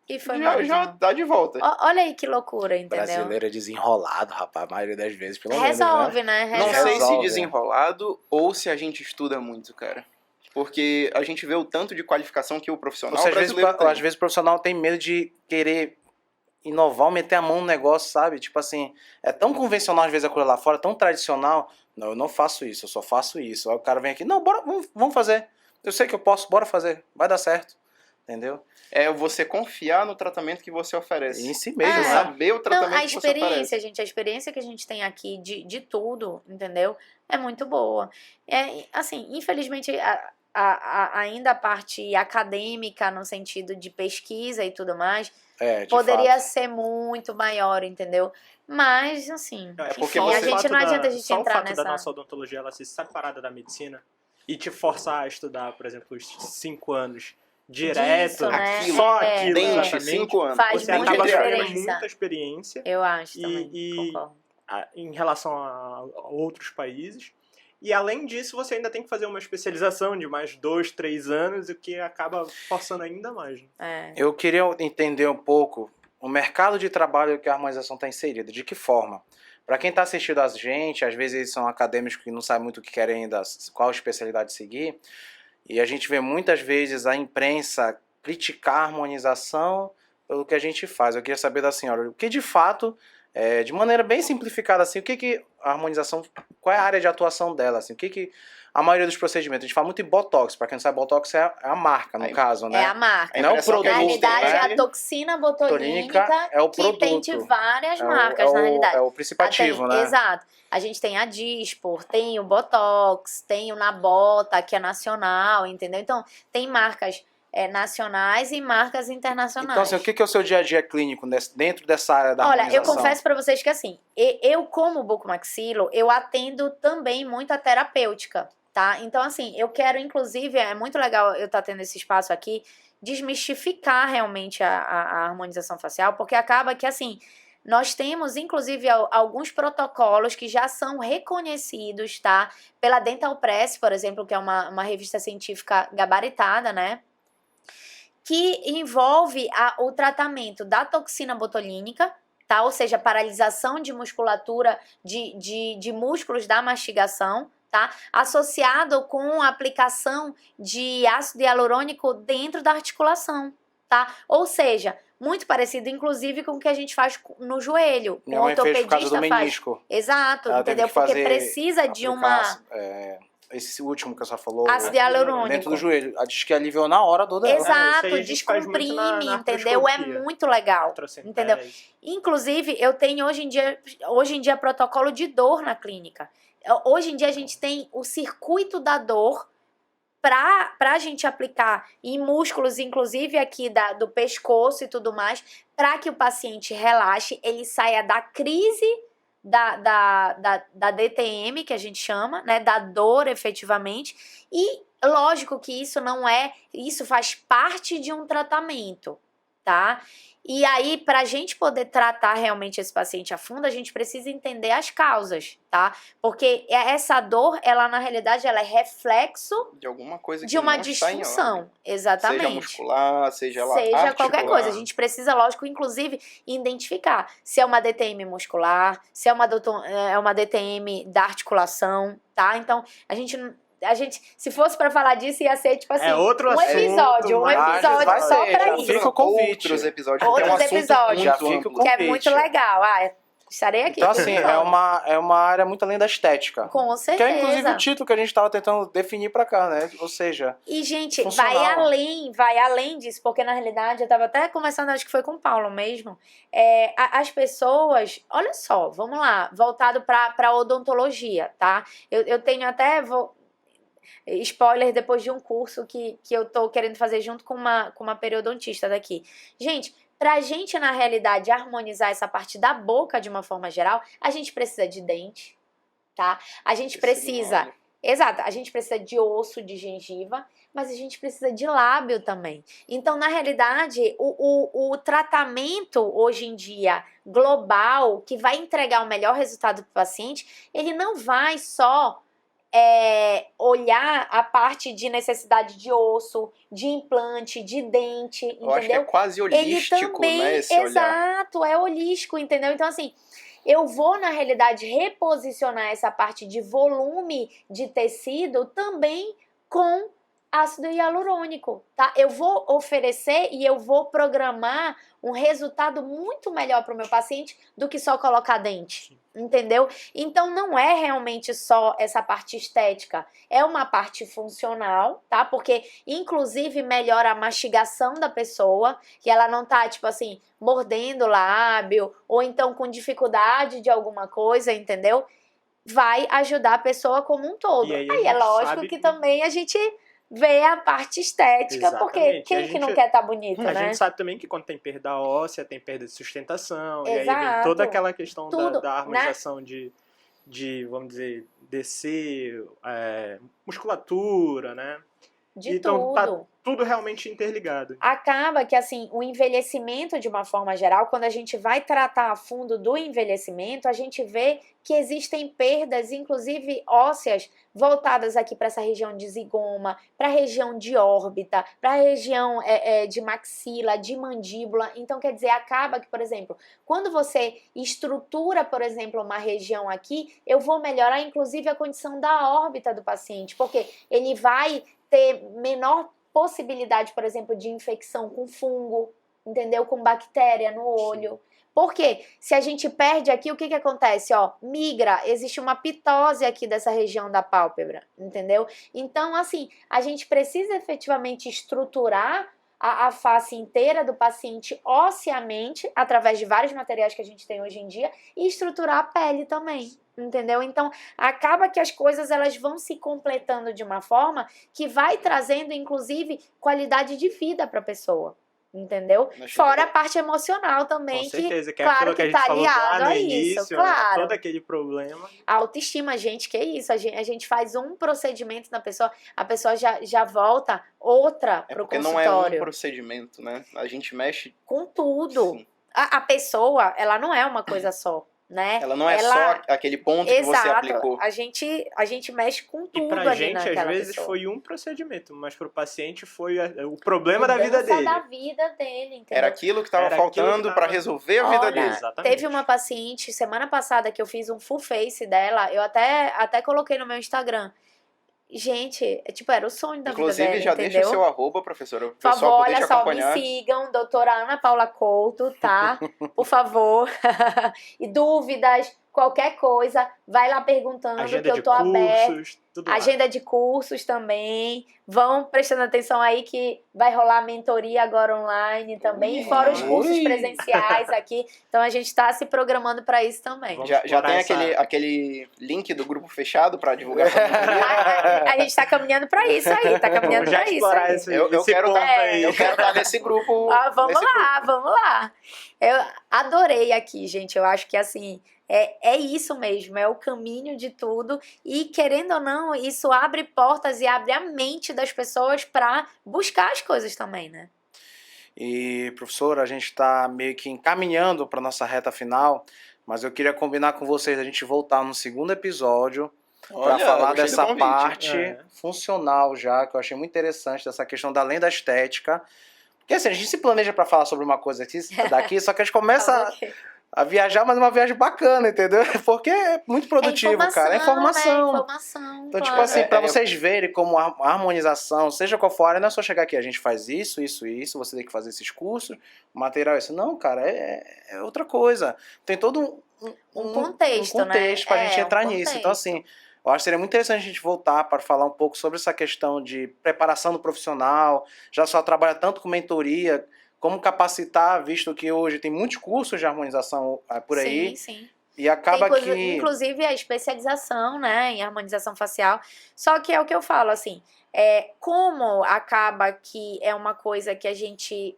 E foi Já tá de volta. Olha aí que loucura, entendeu? Brasileiro é desenrolado, rapaz, a maioria das vezes, pelo menos. Resolve, né? Não sei se Resolve. desenrolado ou se a gente estuda muito, cara. Porque a gente vê o tanto de qualificação que o profissional brasileiro tem. Às vezes o profissional tem medo de querer inovar, meter a mão no negócio, sabe? Tipo assim, é tão convencional às vezes a coisa lá fora, tão tradicional. Não, eu não faço isso, eu só faço isso. Aí o cara vem aqui, não, bora, vamos fazer. Eu sei que eu posso, bora fazer, vai dar certo. Entendeu? É você confiar no tratamento que você oferece. Em si mesmo, É. né? Saber o tratamento Não, a que você oferece. experiência, gente, a experiência que a gente tem aqui de tudo, entendeu? É muito boa. Assim, infelizmente, ainda a parte acadêmica, no sentido de pesquisa e tudo mais, De poderia fato. ser muito maior, entendeu? Mas, assim, porque enfim, você- a gente não adianta a gente só entrar o fato nessa... da nossa odontologia ela se separada da medicina e te forçar a estudar, por exemplo, os 5 anos direto, Disso, né? só É, aquilo, Dente, exatamente, 5 anos. Faz você muita acaba ganhando diferença. muita experiência Eu acho E- também, e- concordo. em relação a outros países. E além disso, você ainda tem que fazer uma especialização de mais 2, 3 anos, o que acaba forçando ainda mais. É. Eu queria entender um pouco o mercado de trabalho que a harmonização está inserida. De que forma? Para quem está assistindo a gente, às vezes eles são acadêmicos que não sabem muito o que querem ainda, qual especialidade seguir. E a gente vê muitas vezes a imprensa criticar a harmonização pelo que a gente faz. Eu queria saber da senhora, o que de fato, de maneira bem simplificada, assim, o que a harmonização, qual é a área de atuação dela? Assim, o que a maioria dos procedimentos. A gente fala muito em Botox. Para quem não sabe, Botox é a marca, no caso, né? É a marca. Não é o produto. Na realidade, né? é a toxina botulínica é o que produto. tem de várias marcas, na realidade. É o principal ativo, né? Exato. A gente tem a Dispor, tem o Botox, tem o Nabota, que é nacional, entendeu? Então, tem marcas nacionais e marcas internacionais. Então, assim, o que é o seu dia a dia clínico dentro dessa área da harmonização? Olha, eu confesso pra vocês que assim, eu como bucomaxilo, eu atendo também muito a terapêutica, tá? Então, assim, eu quero, inclusive, é muito legal eu estar tendo esse espaço aqui, desmistificar realmente a harmonização facial, porque acaba que, assim, nós temos, inclusive, alguns protocolos que já são reconhecidos, tá? Pela Dental Press, por exemplo, que é uma revista científica gabaritada, né? Que envolve o tratamento da toxina botulínica, tá? Ou seja, paralisação de musculatura de músculos da mastigação, tá? Associado com a aplicação de ácido hialurônico dentro da articulação, tá? Ou seja, muito parecido, inclusive, com o que a gente faz no joelho. Minha mãe fez por causa do menisco. Exato, entendeu? Porque precisa de uma... Esse último que a senhora falou, ácido hialurônico. dentro do joelho. Diz que aliviou na hora a dor dela. Exato, descomprime, entendeu? É muito legal, entendeu? Inclusive, eu tenho hoje em dia protocolo de dor na clínica. Hoje em dia a gente tem o circuito da dor pra gente aplicar em músculos, inclusive aqui do pescoço e tudo mais, para que o paciente relaxe, ele saia da crise da DTM, que a gente chama, né, da dor efetivamente, e lógico que isso faz parte de um tratamento, tá? E aí, pra gente poder tratar realmente esse paciente a fundo, a gente precisa entender as causas, tá? Porque essa dor, ela na realidade, ela é reflexo de alguma coisa de uma disfunção. Exatamente. Seja muscular, seja qualquer coisa. A gente precisa, lógico, inclusive, identificar se é uma DTM muscular, se é uma DTM da articulação, tá? Então, a gente, se fosse pra falar disso, ia ser tipo assim, outro um episódio só pra isso. Fica o convite. Outros episódios. Já fica o convite. Que é muito legal. Estarei aqui. Então, assim, é uma área muito além da estética. Com certeza. Que é, inclusive, o título que a gente estava tentando definir pra cá, né? Ou seja, e, gente, funcional. vai além disso, porque, na realidade, eu tava até conversando, acho que foi com o Paulo mesmo, as pessoas, olha só, vamos lá, voltado pra odontologia, tá? Eu tenho até... spoiler depois de um curso que eu tô querendo fazer junto com uma periodontista daqui. Gente, pra gente, na realidade, harmonizar essa parte da boca de uma forma geral, a gente precisa de dente, tá? A gente precisa... Exato, a gente precisa de osso, de gengiva, mas a gente precisa de lábio também. Então, na realidade, o tratamento, hoje em dia, global, que vai entregar o melhor resultado para o paciente, ele não vai só... olhar a parte de necessidade de osso, de implante, de dente, entendeu? Eu acho que é quase holístico, ele também, né, esse exato, olhar. É holístico, entendeu? Então, assim, eu vou, na realidade, reposicionar essa parte de volume de tecido também com ácido hialurônico, tá? Eu vou oferecer e eu vou programar um resultado muito melhor para o meu paciente do que só colocar dente, entendeu? Então não é realmente só essa parte estética, é uma parte funcional, tá? Porque inclusive melhora a mastigação da pessoa, que ela não tá, tipo assim, mordendo o lábio ou então com dificuldade de alguma coisa, entendeu? Vai ajudar a pessoa como um todo. Aí é lógico que também a gente vê a parte estética, porque quem que não quer estar bonito, né? A gente sabe também que quando tem perda óssea, tem perda de sustentação, e aí vem toda aquela questão da harmonização, né? de, vamos dizer, descer musculatura, né? Então, tá tudo realmente interligado. Acaba que, assim, o envelhecimento, de uma forma geral, quando a gente vai tratar a fundo do envelhecimento, a gente vê que existem perdas, inclusive ósseas, voltadas aqui para essa região de zigoma, para a região de órbita, para a região de maxila, de mandíbula. Então, quer dizer, acaba que, por exemplo, quando você estrutura, por exemplo, uma região aqui, eu vou melhorar, inclusive, a condição da órbita do paciente, porque ele vai ter menor possibilidade, por exemplo, de infecção com fungo, entendeu? Com bactéria no olho. Por quê? Se a gente perde aqui, o que acontece? Ó, migra, existe uma pitose aqui dessa região da pálpebra, entendeu? Então, assim, a gente precisa efetivamente estruturar a face inteira do paciente osseamente, através de vários materiais que a gente tem hoje em dia, e estruturar a pele também, entendeu? Então, acaba que as coisas elas vão se completando de uma forma que vai trazendo, inclusive, qualidade de vida para a pessoa. Entendeu? Fora a parte emocional também, com certeza, que é claro aquilo que a gente tá falou aliado lá no a início, isso, claro. todo aquele problema. A autoestima, gente, que é isso? A gente faz um procedimento na pessoa, a pessoa já volta outra pro porque consultório. não é um procedimento, né? A gente mexe com tudo. A pessoa, ela não é uma coisa só. Né? Ela não é só aquele ponto que você aplicou. A gente mexe com tudo. E pra ali gente, às vezes, pessoa. foi um procedimento, mas pro paciente foi o problema da vida dele. Da vida dele, entendeu? Era aquilo que estava faltando para resolver a vida dele. Exatamente. Teve uma paciente, semana passada, que eu fiz um full face dela, eu até coloquei no meu Instagram. Gente, era o sonho da vida dela, já entendeu? deixa o seu arroba, professora. Por favor, olha só, me sigam, doutora Ana Paula Couto, tá? Por favor. E dúvidas, qualquer coisa, vai lá perguntando, agenda que eu tô aberta. Tudo agenda de cursos também. Vão prestando atenção aí que vai rolar mentoria agora online também, fora os cursos presenciais aqui. Então a gente tá se programando para isso também. Já tem aquele link do grupo fechado para divulgação. A gente tá caminhando para isso aí, tá caminhando para isso aí. Eu quero estar nesse grupo. Vamos lá. Eu adorei aqui, gente. Eu acho que assim, é isso mesmo, é o caminho de tudo. E querendo ou não, isso abre portas e abre a mente das pessoas para buscar as coisas também, né? E, professora, a gente está meio que encaminhando para nossa reta final, mas eu queria combinar com vocês a gente voltar no segundo episódio para falar dessa parte funcional já, que eu achei muito interessante, dessa questão da além da estética. Porque assim, a gente se planeja para falar sobre uma coisa daqui, só que a gente começa a viajar, mas é uma viagem bacana, entendeu? Porque é muito produtivo, cara. É informação. Né? Informação. Então, tipo assim, pra vocês verem como a harmonização, seja qual for, não é só chegar aqui, a gente faz isso, você tem que fazer esses cursos, o material é isso. Não, cara, é outra coisa. Tem todo um contexto, né? Pra gente entrar nisso. Então, assim, eu acho que seria muito interessante a gente voltar para falar um pouco sobre essa questão de preparação do profissional, já só trabalha tanto com mentoria, como capacitar, visto que hoje tem muitos cursos de harmonização por aí. Sim. E acaba inclusive a especialização, né, em harmonização facial. Só que é o que eu falo, assim, como acaba que é uma coisa que a gente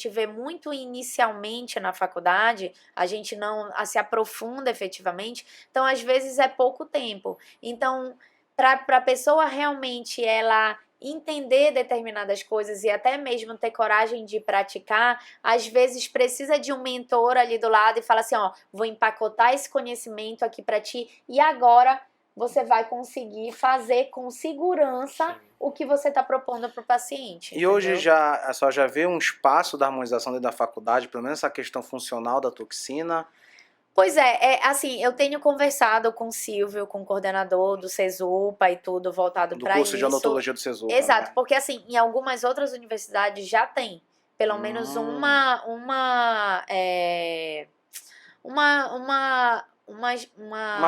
vê muito inicialmente na faculdade, a gente não se aprofunda efetivamente, então às vezes é pouco tempo. Então, para a pessoa realmente ela entender determinadas coisas e até mesmo ter coragem de praticar, às vezes precisa de um mentor ali do lado e fala assim, ó, vou empacotar esse conhecimento aqui para ti e agora você vai conseguir fazer com segurança o que você está propondo para o paciente. E entendeu? Hoje a senhora já vê um espaço da harmonização dentro da faculdade, pelo menos essa questão funcional da toxina? Pois assim, eu tenho conversado com o Silvio, com o coordenador do CESUPA e tudo voltado para isso. Do curso de odontologia do CESUPA. Exato, né? Porque assim, em algumas outras universidades já tem pelo menos uma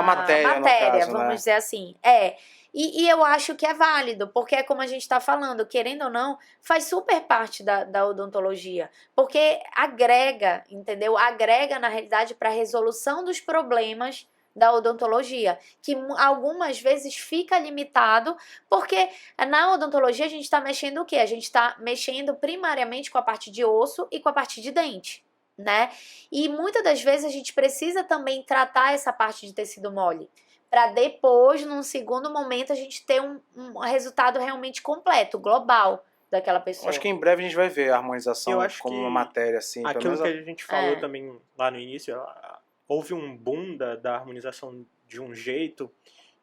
matéria, no caso, vamos né? dizer assim. E eu acho que é válido, porque é como a gente está falando, querendo ou não, faz super parte da odontologia, porque agrega, entendeu? Agrega, na realidade, para a resolução dos problemas da odontologia, que algumas vezes fica limitado, porque na odontologia a gente está mexendo o quê? A gente está mexendo primariamente com a parte de osso e com a parte de dente, né? E muitas das vezes a gente precisa também tratar essa parte de tecido mole, para depois, num segundo momento, a gente ter um resultado realmente completo, global daquela pessoa. Acho que em breve a gente vai ver a harmonização como uma matéria assim. Aquilo que a gente falou também lá no início, houve um boom da harmonização de um jeito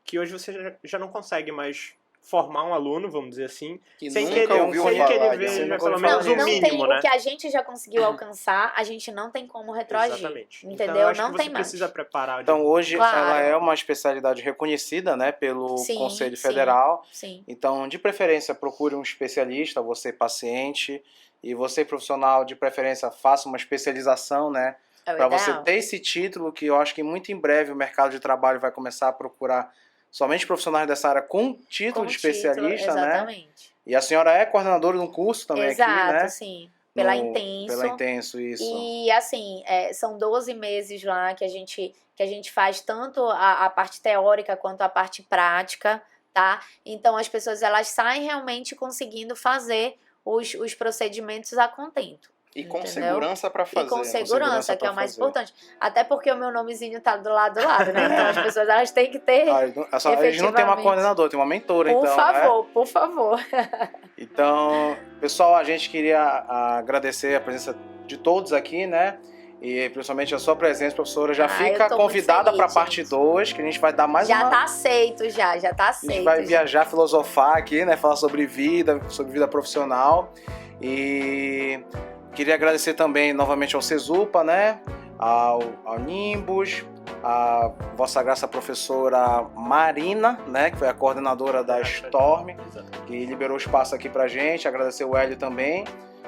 que hoje você já não consegue mais formar um aluno, vamos dizer assim, sem que ele veja pelo menos o mínimo, né? O que a gente já conseguiu alcançar, a gente não tem como retroagir. Exatamente. Entendeu? Então, eu acho não que tem você mais. Precisa preparar. Então hoje ela é uma especialidade reconhecida, né, pelo Conselho Federal. Sim. Então, de preferência, procure um especialista, você paciente, E você, profissional, de preferência, faça uma especialização, né? Para você ter esse título, que eu acho que muito em breve o mercado de trabalho vai começar a procurar somente profissionais dessa área com título de especialista, exatamente. né? E a senhora é coordenadora de um curso também aqui, né? Exato, sim. Pela Intenso. Pela Intenso, isso. E assim, são 12 meses lá que a gente faz tanto a parte teórica quanto a parte prática, tá? Então as pessoas elas saem realmente conseguindo fazer os procedimentos a contento. E com segurança para fazer. E com segurança, que é o mais importante. Até porque o meu nomezinho tá do lado, né? Então as pessoas elas têm que ter. A gente não tem uma coordenadora, tem uma mentora, por então. Favor, né? Por favor. Então, pessoal, a gente queria agradecer a presença de todos aqui, né? E principalmente a sua presença, professora. Já fica convidada para a parte 2, que a gente vai dar mais Já tá aceito, já tá aceito. A gente vai viajar, filosofar aqui, né? Falar sobre vida profissional. E queria agradecer também novamente ao Cesupa, né? Ao Nimbus, a Vossa Graça professora Marina, né? Que foi a coordenadora da Storm, que liberou espaço aqui pra gente. Agradecer o Hélio também.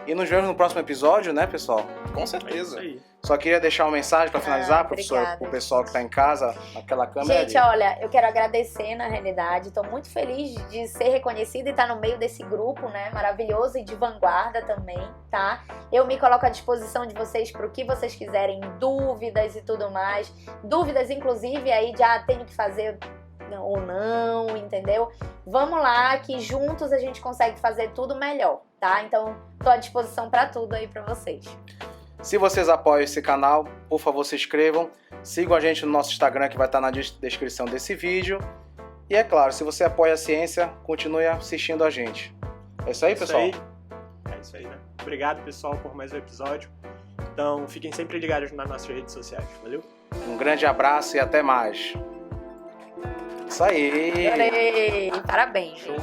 E nos vemos no próximo episódio, né, pessoal? Com certeza. Só queria deixar uma mensagem para finalizar, professor, para o pessoal que está em casa, naquela câmera. Gente, ali. Olha, eu quero agradecer, na realidade. Estou muito feliz de ser reconhecida e estar no meio desse grupo, né? Maravilhoso e de vanguarda também, tá? Eu me coloco à disposição de vocês para o que vocês quiserem, dúvidas e tudo mais. Dúvidas, inclusive, aí já tenho que fazer ou não, entendeu? Vamos lá, que juntos a gente consegue fazer tudo melhor, tá? Então, tô à disposição para tudo aí para vocês. Se vocês apoiam esse canal, por favor, se inscrevam. Sigam a gente no nosso Instagram, que vai estar na descrição desse vídeo. E é claro, se você apoia a ciência, continue assistindo a gente. É isso aí, pessoal? É isso aí, né? Obrigado, pessoal, por mais um episódio. Então, fiquem sempre ligados nas nossas redes sociais. Valeu? Um grande abraço e até mais. Isso aí! Adorei! Parabéns! Show.